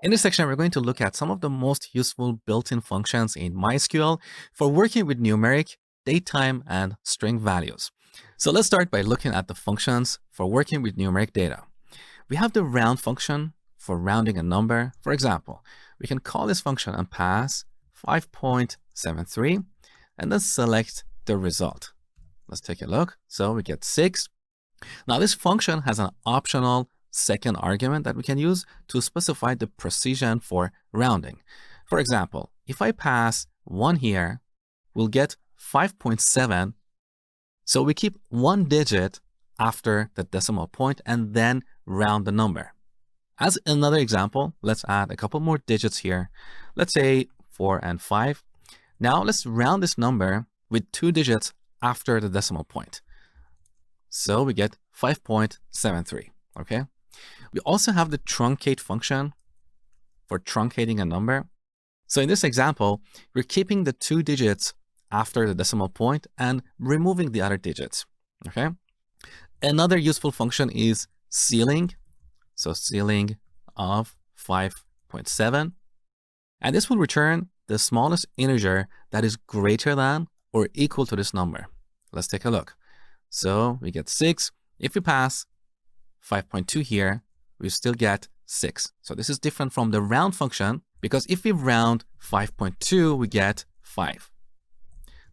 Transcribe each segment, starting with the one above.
In this section, we're going to look at some of the most useful built-in functions in MySQL for working with numeric, datetime, and string values. So let's start by looking at the functions for working with numeric data. We have the round function for rounding a number. For example, we can call this function and pass 5.73 and then select the result. Let's take a look. So we get 6. Now this function has an optional second argument that we can use to specify the precision for rounding. For example, if I pass 1 here, we'll get 5.7. So we keep 1 digit after the decimal point and then round the number. As another example, let's add a couple more digits here. Let's say 4 and 5. Now let's round this number with 2 digits after the decimal point. So we get 5.73, okay? We also have the truncate function for truncating a number. So in this example, we're keeping the 2 digits after the decimal point and removing the other digits, okay? Another useful function is ceiling. So ceiling of 5.7. And this will return the smallest integer that is greater than or equal to this number. Let's take a look. So we get 6. If we pass 5.2 here, we still get 6. So this is different from the round function because if we round 5.2, we get 5.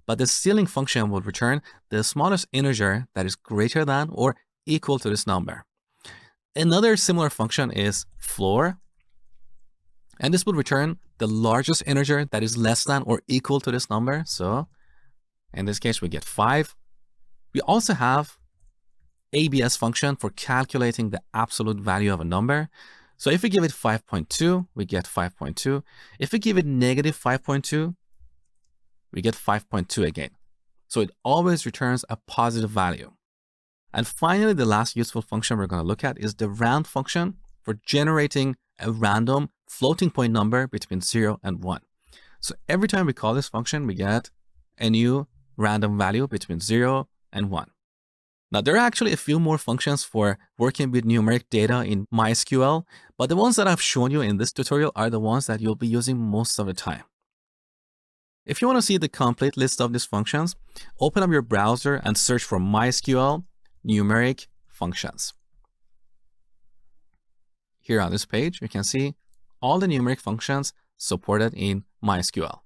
But the ceiling function will return the smallest integer that is greater than or equal to this number. Another similar function is floor. And this will return the largest integer that is less than or equal to this number. So in this case, we get 5. We also have ABS function for calculating the absolute value of a number. So if we give it 5.2, we get 5.2. If we give it negative 5.2, we get 5.2 again. So it always returns a positive value. And finally, the last useful function we're going to look at is the round function for generating a random floating point number between 0 and 1. So every time we call this function, we get a new random value between 0 and 1. Now, there are actually a few more functions for working with numeric data in MySQL, but the ones that I've shown you in this tutorial are the ones that you'll be using most of the time. If you want to see the complete list of these functions, open up your browser and search for MySQL numeric functions. Here on this page, you can see all the numeric functions supported in MySQL.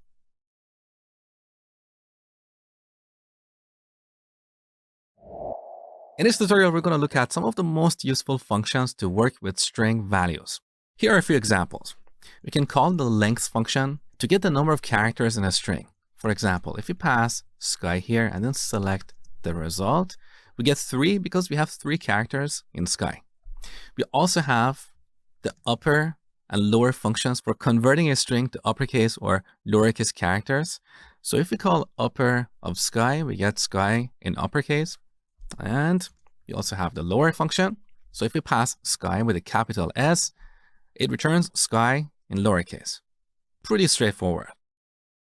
In this tutorial, we're going to look at some of the most useful functions to work with string values. Here are a few examples. We can call the length function to get the number of characters in a string. For example, if you pass sky here and then select the result, we get 3 because we have 3 characters in sky. We also have the upper and lower functions for converting a string to uppercase or lowercase characters. So if we call upper of sky, we get sky in uppercase. And we also have the lower function. So if we pass sky with a capital S, it returns sky in lowercase. Pretty straightforward.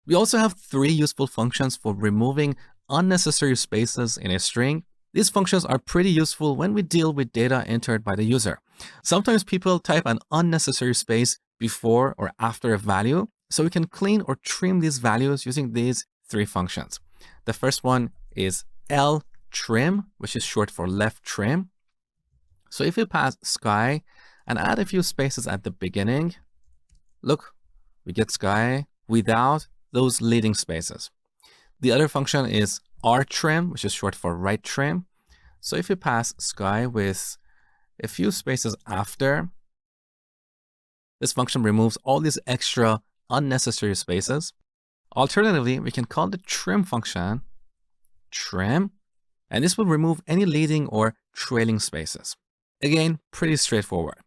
We also have 3 useful functions for removing unnecessary spaces in a string. These functions are pretty useful when we deal with data entered by the user. Sometimes people type an unnecessary space before or after a value, so we can clean or trim these values using these 3 functions. The first one is trim, which is short for left trim. So if we pass sky and add a few spaces at the beginning, look, we get sky without those leading spaces. The other function is rtrim, which is short for right trim. So if we pass sky with a few spaces after, this function removes all these extra unnecessary spaces. Alternatively, we can call the trim function trim, and this will remove any leading or trailing spaces. Again, pretty straightforward.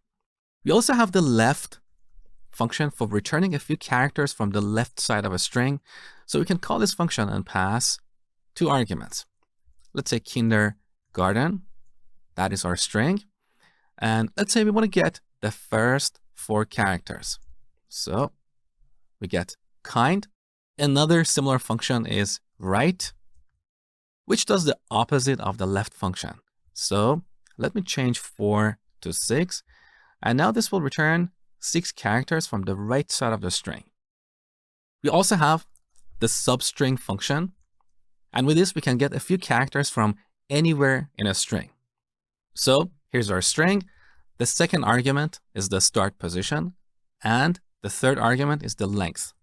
We also have the left function for returning a few characters from the left side of a string. So we can call this function and pass 2 arguments. Let's say kindergarten, that is our string. And let's say we want to get the first 4 characters. So we get kind. Another similar function is right, which does the opposite of the left function. So let me change 4 to 6. And now this will return 6 characters from the right side of the string. We also have the substring function, and with this we can get a few characters from anywhere in a string. So here's our string. The second argument is the start position, and the third argument is the length.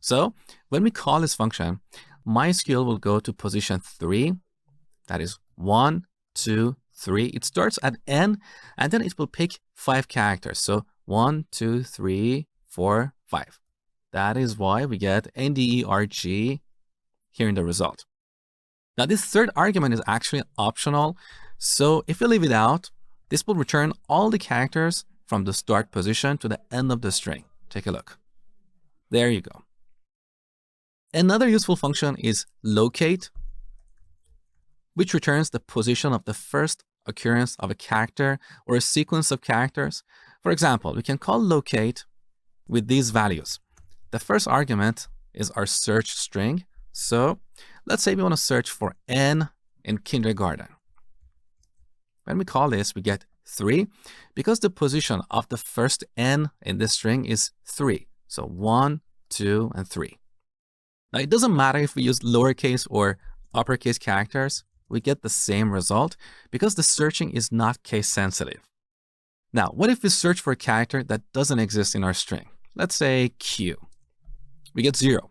So when we call this function, mysql will go to position 3, that is 1, 2, 3. It starts at n, and then it will pick 5 characters. So 1, 2, 3, 4, 5. That is why we get nderg here in the result. Now this third argument is actually optional. So if we leave it out, this will return all the characters from the start position to the end of the string. Take a look. There you go. Another useful function is locate, which returns the position of the first occurrence of a character or a sequence of characters. For example, we can call locate with these values. The first argument is our search string. So let's say we want to search for n in kindergarten. When we call this, we get 3 because the position of the first n in this string is 3. So 1, 2, and 3. Now it doesn't matter if we use lowercase or uppercase characters, we get the same result because the searching is not case sensitive. Now, what if we search for a character that doesn't exist in our string? Let's say Q. We get 0.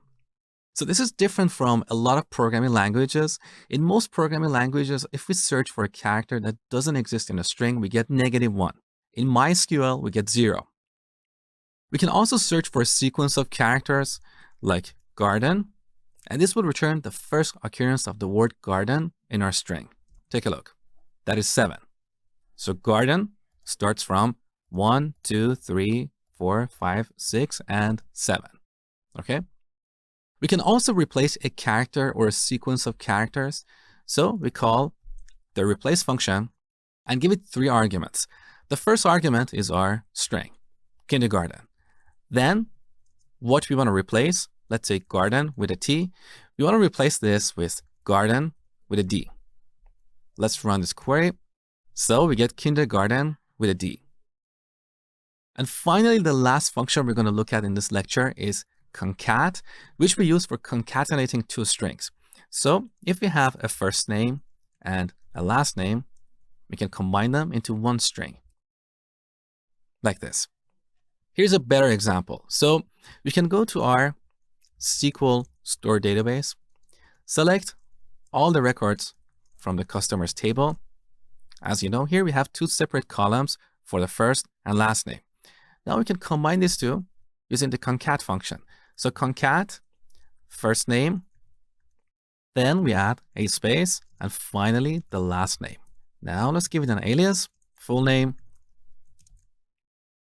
So this is different from a lot of programming languages. In most programming languages, if we search for a character that doesn't exist in a string, we get -1. In mysql, we get 0. We can also search for a sequence of characters like garden, and this will return the first occurrence of the word garden in our string. Take a look. That is 7. So garden starts from 1, 2, 3, 4, 5, 6, and 7. Okay? We can also replace a character or a sequence of characters. So we call the replace function and give it 3 arguments. The first argument is our string, kindergarten. Then what we want to replace, let's say garden with a T, we want to replace this with garden with a D. Let's run this query. So we get kindergarten with a D. And finally, the last function we're going to look at in this lecture is concat, which we use for concatenating 2 strings. So if we have a first name and a last name, we can combine them into one string like this. Here's a better example. So we can go to our SQL store database, select all the records from the customers table. As you know, here we have 2 separate columns for the first and last name. Now we can combine these 2 using the concat function. So concat first name, then we add a space, and finally the last name. Now let's give it an alias, full name,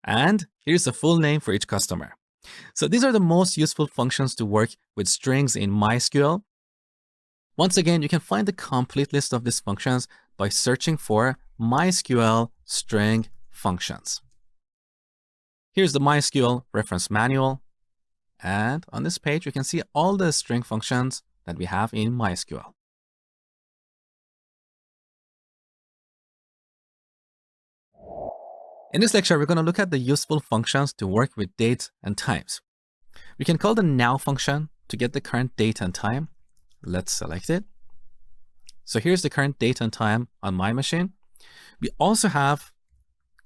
and here's the full name for each customer. So these are the most useful functions to work with strings in mysql. Once again, you can find the complete list of these functions by searching for mysql string functions. Here's the mysql reference manual. And on this page, you can see all the string functions that we have in mysql. In this lecture, we're going to look at the useful functions to work with dates and times. We can call the now function to get the current date and time. Let's select it. So here's the current date and time on my machine. We also have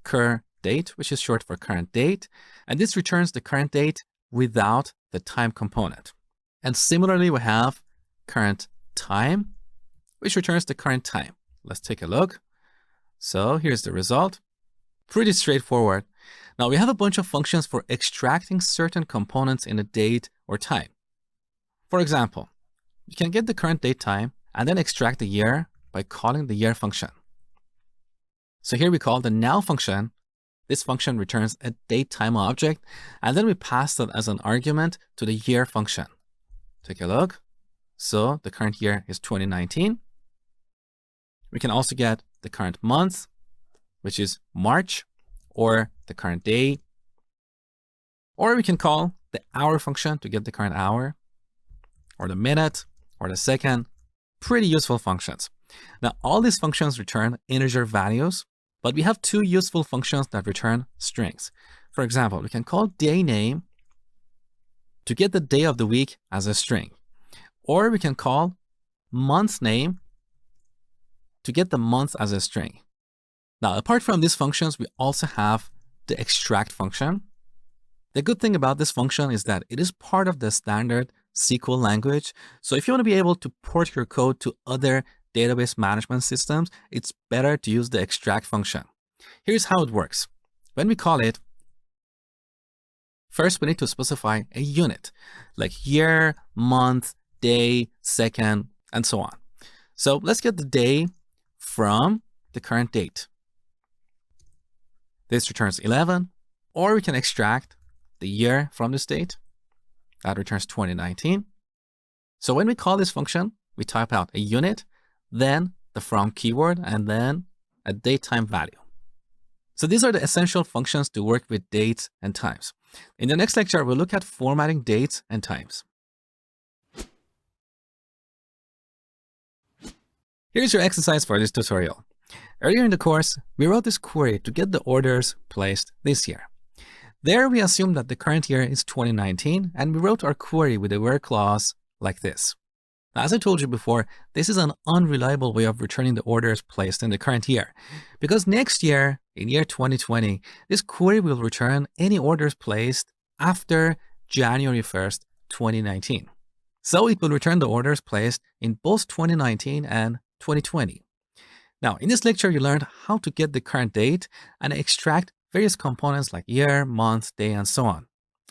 cur date, which is short for current date, and this returns the current date without the time component. And similarly, we have current time, which returns the current time. Let's take a look. So here's the result. Pretty straightforward. Now we have a bunch of functions for extracting certain components in a date or time. For example, you can get the current date time and then extract the year by calling the year function. So here we call the now function. This function returns a date time object, and then we pass that as an argument to the year function. Take a look. So the current year is 2019. We can also get the current month, which is March, or the current day. Or we can call the hour function to get the current hour, or the minute, or the second. Pretty useful functions. Now, all these functions return integer values, but we have 2 useful functions that return strings. For example, we can call day name to get the day of the week as a string. Or we can call month name to get the month as a string. Now, apart from these functions, we also have the extract function. The good thing about this function is that it is part of the standard SQL language. So if you want to be able to port your code to other database management systems, it's better to use the extract function. Here's how it works. When we call it, first we need to specify a unit, like year, month, day, second, and so on. So let's get the day from the current date. This returns 11, or we can extract the year from this date. That returns 2019. So when we call this function, we type out a unit, then the from keyword, and then a datetime value. So these are the essential functions to work with dates and times. In the next lecture, we'll look at formatting dates and times. Here's your exercise for this tutorial. Earlier in the course, we wrote this query to get the orders placed this year. There, we assumed that the current year is 2019, and we wrote our query with a where clause like this. Now, as I told you before, this is an unreliable way of returning the orders placed in the current year, because next year, in year 2020, this query will return any orders placed after January 1st, 2019. So it will return the orders placed in both 2019 and 2020. Now, in this lecture, you learned how to get the current date and extract various components like year, month, day, and so on.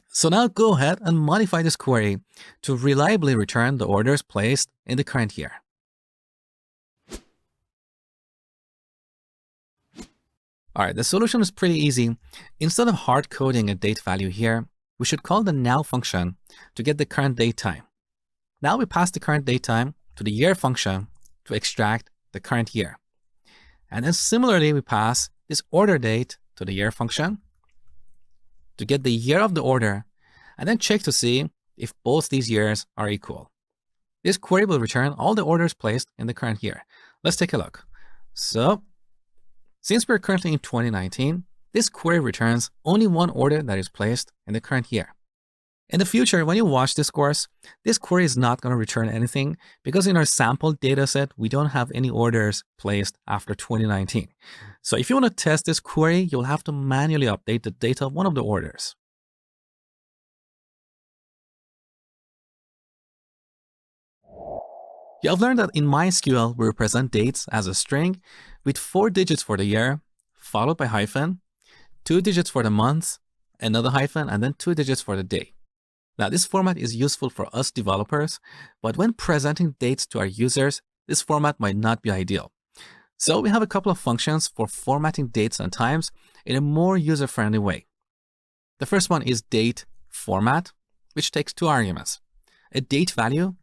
So now go ahead and modify this query to reliably return the orders placed in the current year. All right, the solution is pretty easy. Instead of hard coding a date value here, we should call the now function to get the current date time. Now we pass the current date time to the year function to extract the current year. And then similarly, we pass this order date to the year function to get the year of the order, and then check to see if both these years are equal. This query will return all the orders placed in the current year. Let's take a look. So, since we're currently in 2019, this query returns only one order that is placed in the current year. In the future, when you watch this course, this query is not going to return anything because in our sample dataset, we don't have any orders placed after 2019. So if you want to test this query, you'll have to manually update the data of one of the orders. You have learned that in MySQL, we represent dates as a string with 4 digits for the year, followed by hyphen, 2 digits for the month, another hyphen, and then 2 digits for the day. Now, this format is useful for us developers, but when presenting dates to our users, this format might not be ideal. So we have a couple of functions for formatting dates and times in a more user-friendly way. The first one is date format, which takes 2 arguments, a date value,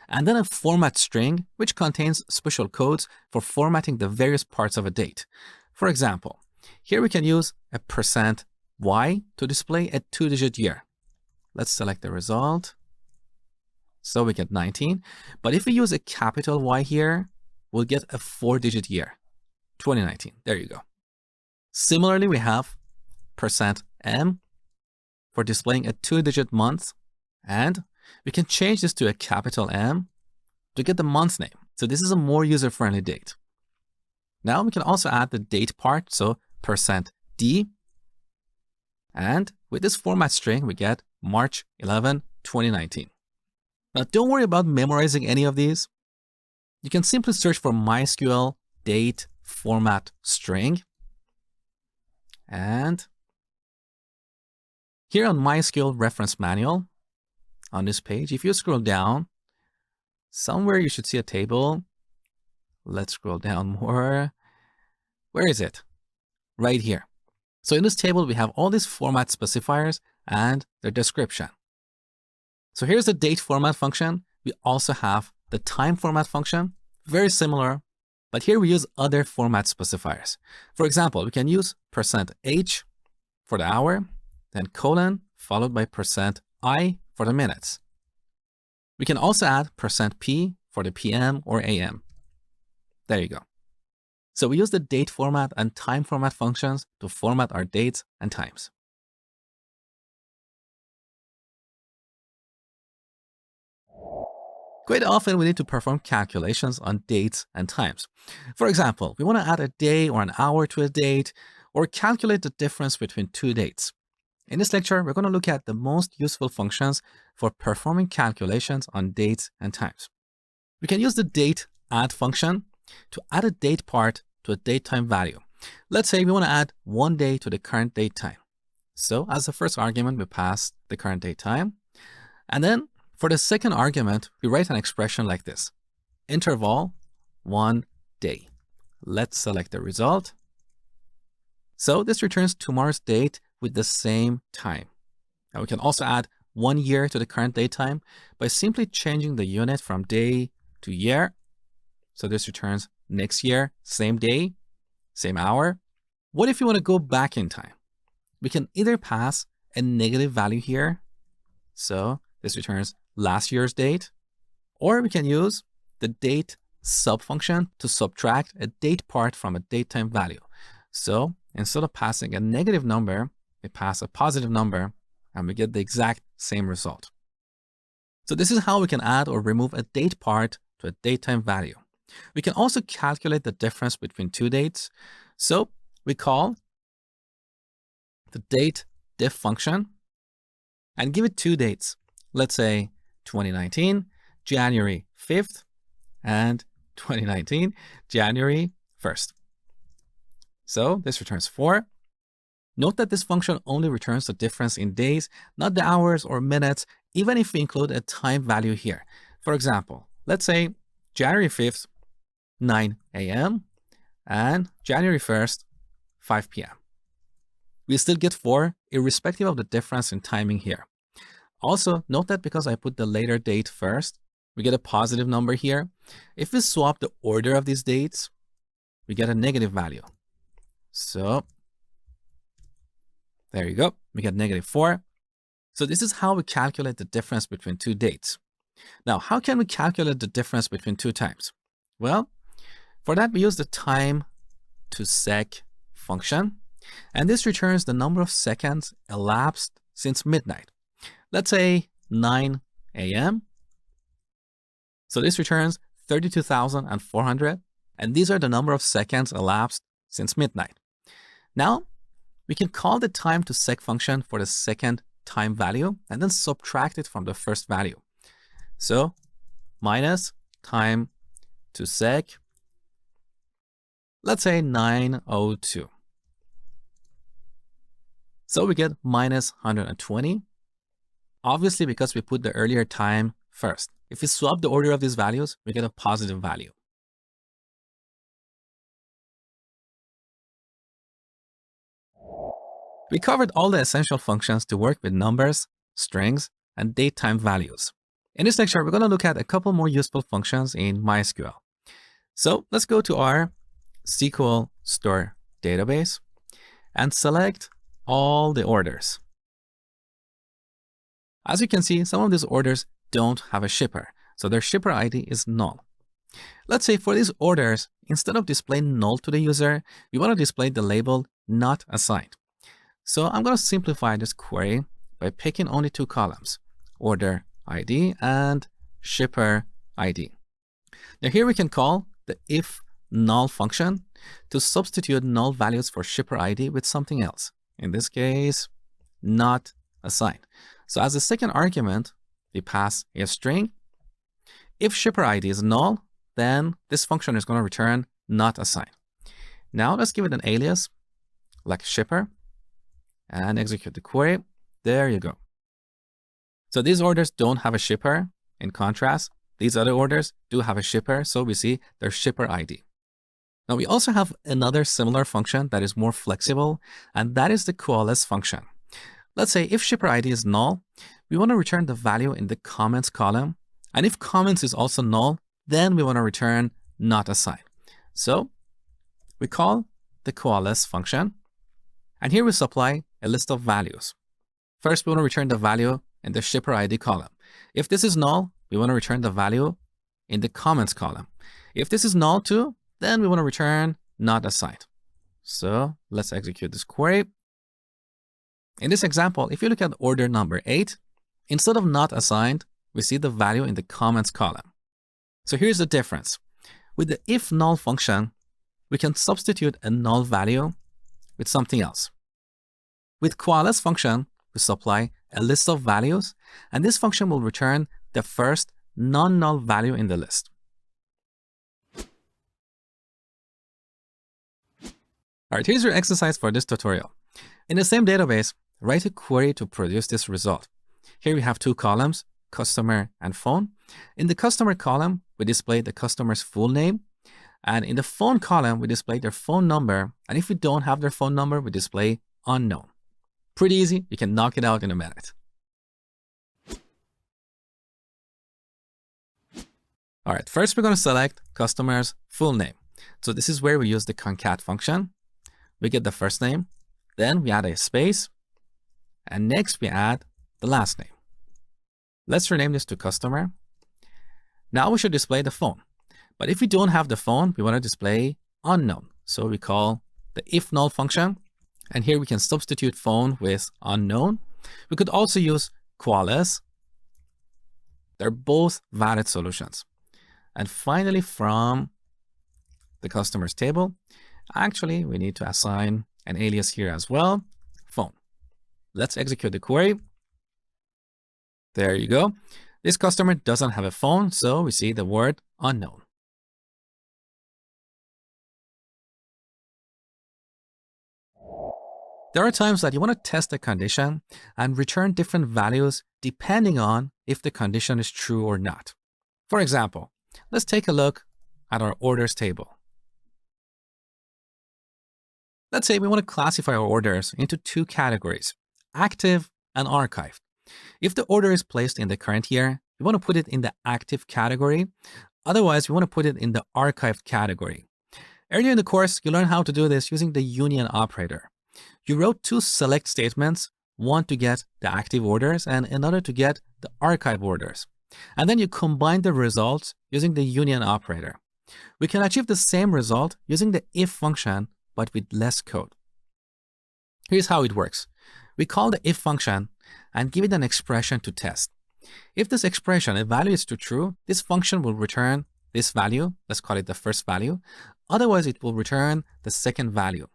and then a format string, which contains special codes for formatting the various parts of a date. For example, here we can use a %y to display a 2-digit year. Let's select the result. So we get 19. But if we use a capital Y here, we'll get a 4-digit year, 2019. There you go. Similarly, we have %m for displaying a 2-digit month. And we can change this to a capital M to get the month name. So this is a more user-friendly date. Now we can also add the date part. So %d. And with this format string, we get March 11, 2019. Now, don't worry about memorizing any of these. You can simply search for MySQL date format string. And here on MySQL reference manual, on this page, if you scroll down, somewhere you should see a table. Let's scroll down more. Where is it? Right here. So in this table, we have all these format specifiers and their description. So here's the date format function. We also have the time format function, very similar, but here we use other format specifiers. For example, we can use %h for the hour, then colon, followed by %i for the minutes. We can also add %p for the PM or AM. There you go. So we use the date format and time format functions to format our dates and times. Quite often, we need to perform calculations on dates and times. For example, we want to add a day or an hour to a date, or calculate the difference between two dates. In this lecture, we're going to look at the most useful functions for performing calculations on dates and times. We can use the date add function to add a date part to a datetime value. Let's say we want to add one day to the current date time. So as the first argument, we pass the current date time. And then for the second argument, we write an expression like this: interval 1 day. Let's select the result. So this returns tomorrow's date with the same time. And we can also add 1 year to the current date time by simply changing the unit from day to year. So this returns next year, same day, same hour. What if you want to go back in time? We can either pass a negative value here, so this returns last year's date, or we can use the date subfunction to subtract a date part from a datetime value. So instead of passing a negative number, we pass a positive number and we get the exact same result. So this is how we can add or remove a date part to a datetime value. We can also calculate the difference between two dates. So we call the date diff function and give it two dates. Let's say 2019, January 5th, and 2019, January 1st. So this returns 4. Note that this function only returns the difference in days, not the hours or minutes, even if we include a time value here. For example, let's say January 5th, 9 a.m. and January 1st, 5 p.m. We still get 4, irrespective of the difference in timing here. Also, note that because I put the later date first, we get a positive number here. If we swap the order of these dates, we get a negative value. So there you go. We get -4. So this is how we calculate the difference between two dates. Now, how can we calculate the difference between two times? Well, for that, we use the time to sec function. And this returns the number of seconds elapsed since midnight. Let's say 9 a.m. So this returns 32,400. And these are the number of seconds elapsed since midnight. Now, we can call the time to sec function for the second time value and then subtract it from the first value. So minus time to sec, let's say 9:02. So we get -120. Obviously, because we put the earlier time first. If we swap the order of these values, we get a positive value. We covered all the essential functions to work with numbers, strings, and datetime values. In this lecture, we're going to look at a couple more useful functions in MySQL. So let's go to our SQL store database and select all the orders. As you can see, some of these orders don't have a shipper, so their shipper ID is null. Let's say for these orders, instead of displaying null to the user, we want to display the label not assigned. So I'm going to simplify this query by picking only two columns, order ID and shipper ID. Now here we can call the ifnull function to substitute null values for shipper ID with something else. In this case, not assigned. So as the second argument, we pass a string. If shipper ID is null, then this function is going to return not assigned. Now let's give it an alias like shipper and execute the query. There you go. So these orders don't have a shipper. In contrast, these other orders do have a shipper, so we see their shipper ID. Now we also have another similar function that is more flexible, and that is the colesce function. Let's say if shipper ID is null, we want to return the value in the comments column. And if comments is also null, then we want to return not assigned. So we call the colesce function. And here we supply a list of values. First, we want to return the value in the shipper ID column. If this is null, we want to return the value in the comments column. If this is null too, then we want to return not assigned. So let's execute this query. In this example, if you look at order number 8, instead of not assigned, we see the value in the comments column. So here's the difference. With the ifnull function, we can substitute a null value with something else. With colesce function, we supply a list of values, and this function will return the first non-null value in the list. All right, here's your exercise for this tutorial. In the same database, write a query to produce this result. Here we have two columns, customer and phone. In the customer column, we display the customer's full name. And in the phone column, we display their phone number. And if we don't have their phone number, we display unknown. Pretty easy. You can knock it out in a minute. All right, first we're going to select customer's full name. So this is where we use the concat function. We get the first name, then we add a space, and next we add the last name. Let's rename this to customer. Now we should display the phone. But if we don't have the phone, we want to display unknown. So we call the ifnull function. And here we can substitute phone with unknown. We could also use colesce. They're both valid solutions. And finally, from the customer's table, actually, we need to assign an alias here as well, phone. Let's execute the query. There you go. This customer doesn't have a phone, so we see the word unknown. There are times that you want to test a condition and return different values depending on if the condition is true or not. For example, let's take a look at our orders table. Let's say we want to classify our orders into two categories, active and archived. If the order is placed in the current year, we want to put it in the active category. Otherwise, we want to put it in the archived category. Earlier in the course, you learned how to do this using the union operator. You wrote two select statements, one to get the active orders and another to get the archive orders. And then you combine the results using the union operator. We can achieve the same result using the if function, but with less code. Here's how it works. We call the if function and give it an expression to test. If this expression evaluates to true, this function will return this value. Let's call it the first value. Otherwise, it will return the second value.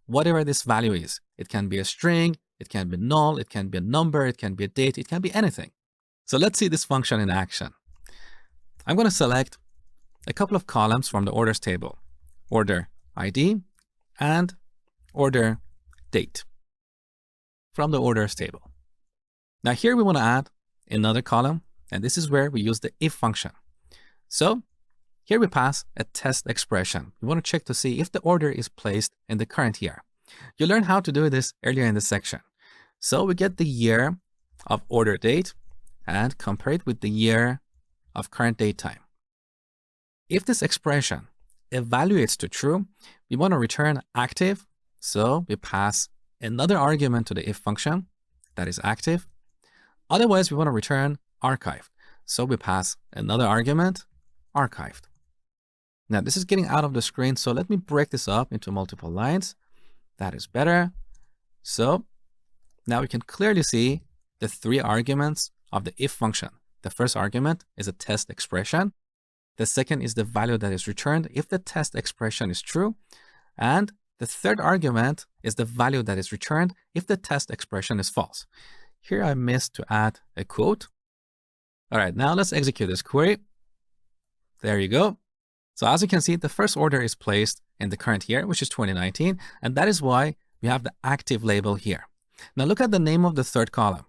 Whatever this value is, it can be a string, it can be null, it can be a number, it can be a date, it can be anything. So let's see this function in action. I'm going to select a couple of columns from the orders table, order ID and order date from the orders table. Now here we want to add another column, and this is where we use the if function. So here we pass a test expression. We want to check to see if the order is placed in the current year. You learned how to do this earlier in the section. So we get the year of order date and compare it with the year of current date time. If this expression evaluates to true, we want to return active. So we pass another argument to the if function that is active. Otherwise, we want to return archived. So we pass another argument, archived. Now this is getting out of the screen, so let me break this up into multiple lines. That is better. So now we can clearly see the three arguments of the if function. The first argument is a test expression. The second is the value that is returned if the test expression is true. And the third argument is the value that is returned if the test expression is false. Here I missed to add a quote. All right, now let's execute this query. There you go. So as you can see, the first order is placed in the current year, which is 2019, and that is why we have the active label here. Now look at the name of the third column.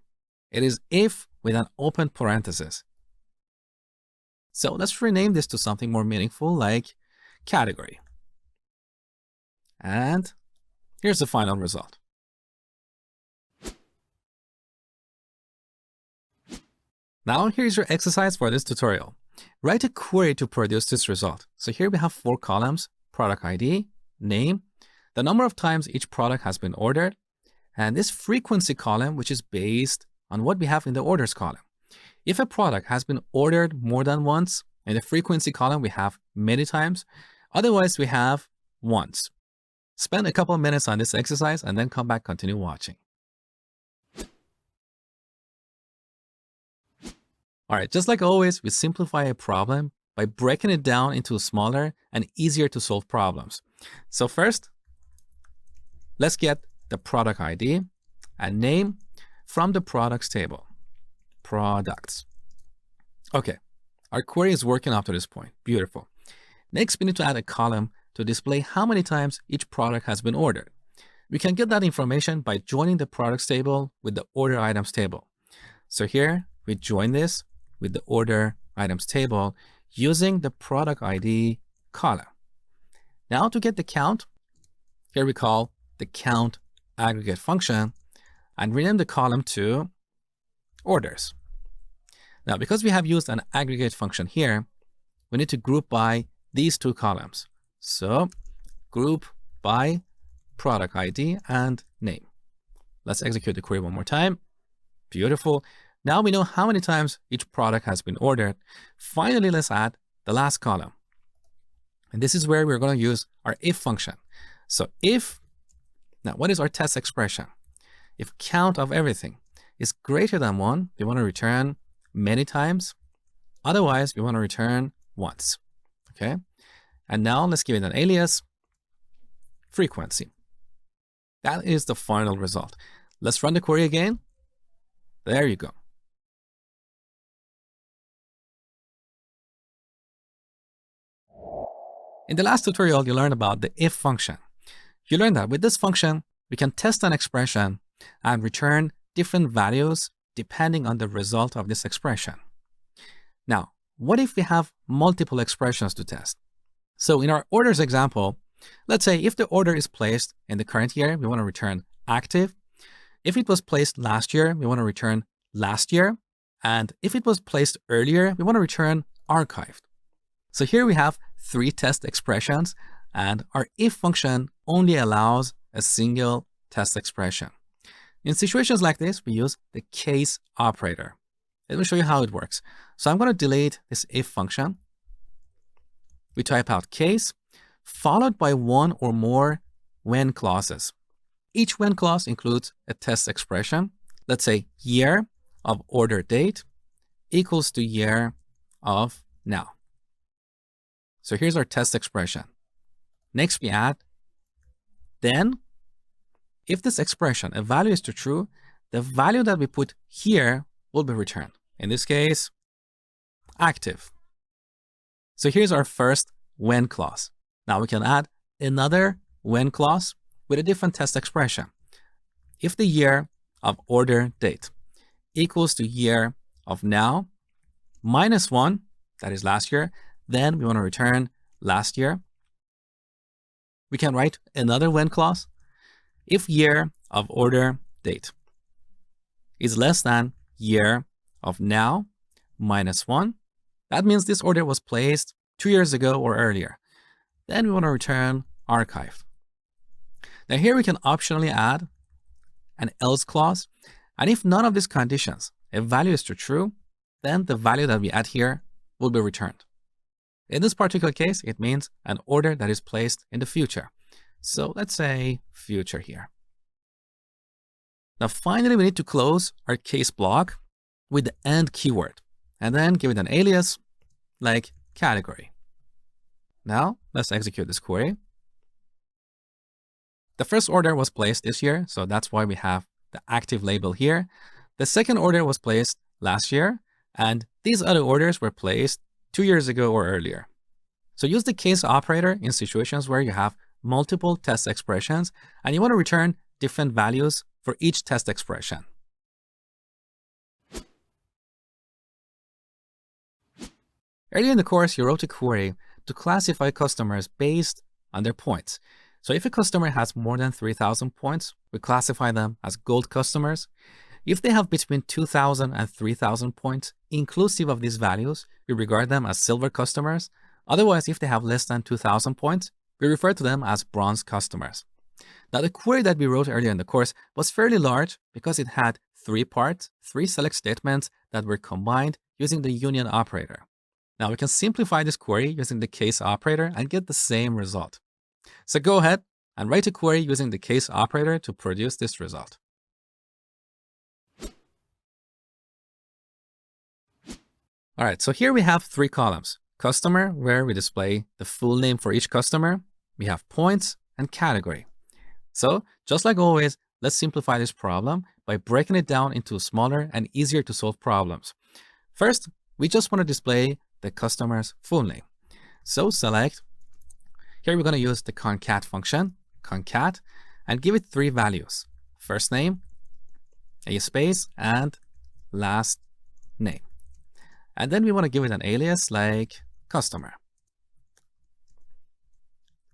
It is if with an open parenthesis. So let's rename this to something more meaningful like category. And here's the final result. Now here's your exercise for this tutorial. Write a query to produce this result. So here we have 4 columns, product ID, name, the number of times each product has been ordered, and this frequency column, which is based on what we have in the orders column. If a product has been ordered more than once, in the frequency column, we have many times. Otherwise, we have once. Spend a couple of minutes on this exercise and then come back, continue watching. All right, just like always, we simplify a problem by breaking it down into smaller and easier to solve problems. So first, let's get the product ID and name from the products table. Products. Okay, our query is working up to this point. Beautiful. Next, we need to add a column to display how many times each product has been ordered. We can get that information by joining the products table with the order items table. So here, we join this with the order items table using the product ID column. Now to get the count, here we call the count aggregate function and rename the column to orders. Now, because we have used an aggregate function here, we need to group by these two columns. So group by product ID and name. Let's execute the query one more time. Beautiful. Now we know how many times each product has been ordered. Finally, let's add the last column. And this is where we're going to use our if function. So if, now what is our test expression? If count of everything is greater than 1, we want to return many times. Otherwise, we want to return once. Okay. And now let's give it an alias, frequency. That is the final result. Let's run the query again. There you go. In the last tutorial, you learned about the if function. You learned that with this function, we can test an expression and return different values depending on the result of this expression. Now, what if we have multiple expressions to test? So in our orders example, let's say if the order is placed in the current year, we want to return active. If it was placed last year, we want to return last year. And if it was placed earlier, we want to return archived. So here we have 3 test expressions, and our if function only allows a single test expression. In situations like this, we use the case operator. Let me show you how it works. So I'm going to delete this if function. We type out case, followed by one or more when clauses. Each when clause includes a test expression. Let's say year of order date equals to year of now. So here's our test expression. Next we add, then if this expression, a value is to true, the value that we put here will be returned. In this case, active. So here's our first when clause. Now we can add another when clause with a different test expression. If the year of order date equals to year of now minus 1, that is last year, then we want to return last year. We can write another when clause. If year of order date is less than year of now minus 1, that means this order was placed 2 years ago or earlier. Then we want to return archived. Now here we can optionally add an else clause. And if none of these conditions, a value is true, then the value that we add here will be returned. In this particular case, it means an order that is placed in the future. So let's say future here. Now finally, we need to close our case block with the end keyword and then give it an alias like category. Now let's execute this query. The first order was placed this year, so that's why we have the active label here. The second order was placed last year, and these other orders were placed 2 years ago or earlier. So use the case operator in situations where you have multiple test expressions and you want to return different values for each test expression. Earlier in the course, you wrote a query to classify customers based on their points. So if a customer has more than 3,000 points, we classify them as gold customers. If they have between 2,000 and 3,000 points, inclusive of these values, we regard them as silver customers. Otherwise, if they have less than 2,000 points, we refer to them as bronze customers. Now, the query that we wrote earlier in the course was fairly large because it had 3 parts, 3 select statements that were combined using the union operator. Now, we can simplify this query using the case operator and get the same result. So go ahead and write a query using the case operator to produce this result. All right, so here we have 3 columns: customer, where we display the full name for each customer. We have points and category. So just like always, let's simplify this problem by breaking it down into smaller and easier to solve problems. First, we just want to display the customer's full name. So select, here we're going to use the concat function, concat, and give it 3 values: first name, a space, and last name. And then we want to give it an alias like customer.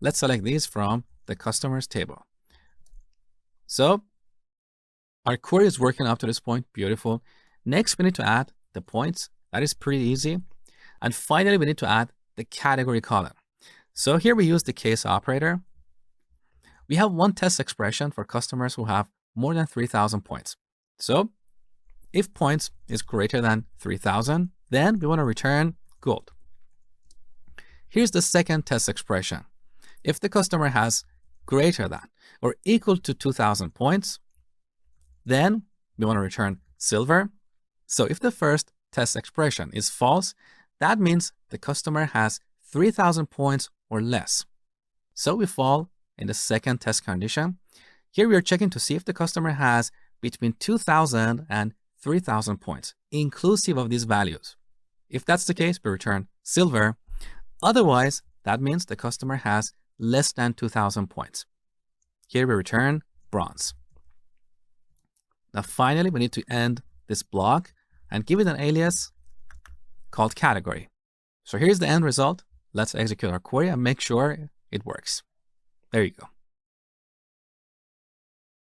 Let's select these from the customers table. So our query is working up to this point. Beautiful. Next, we need to add the points. That is pretty easy. And finally, we need to add the category column. So here we use the case operator. We have one test expression for customers who have more than 3,000 points. So if points is greater than 3,000, then we want to return gold. Here's the second test expression. If the customer has greater than or equal to 2,000 points, then we want to return silver. So if the first test expression is false, that means the customer has 3,000 points or less. So we fall in the second test condition. Here we are checking to see if the customer has between 2,000 and 3,000 points, inclusive of these values. If that's the case, we return silver. Otherwise, that means the customer has less than 2,000 points. Here we return bronze. Now finally, we need to end this block and give it an alias called category. So here's the end result. Let's execute our query and make sure it works. There you go.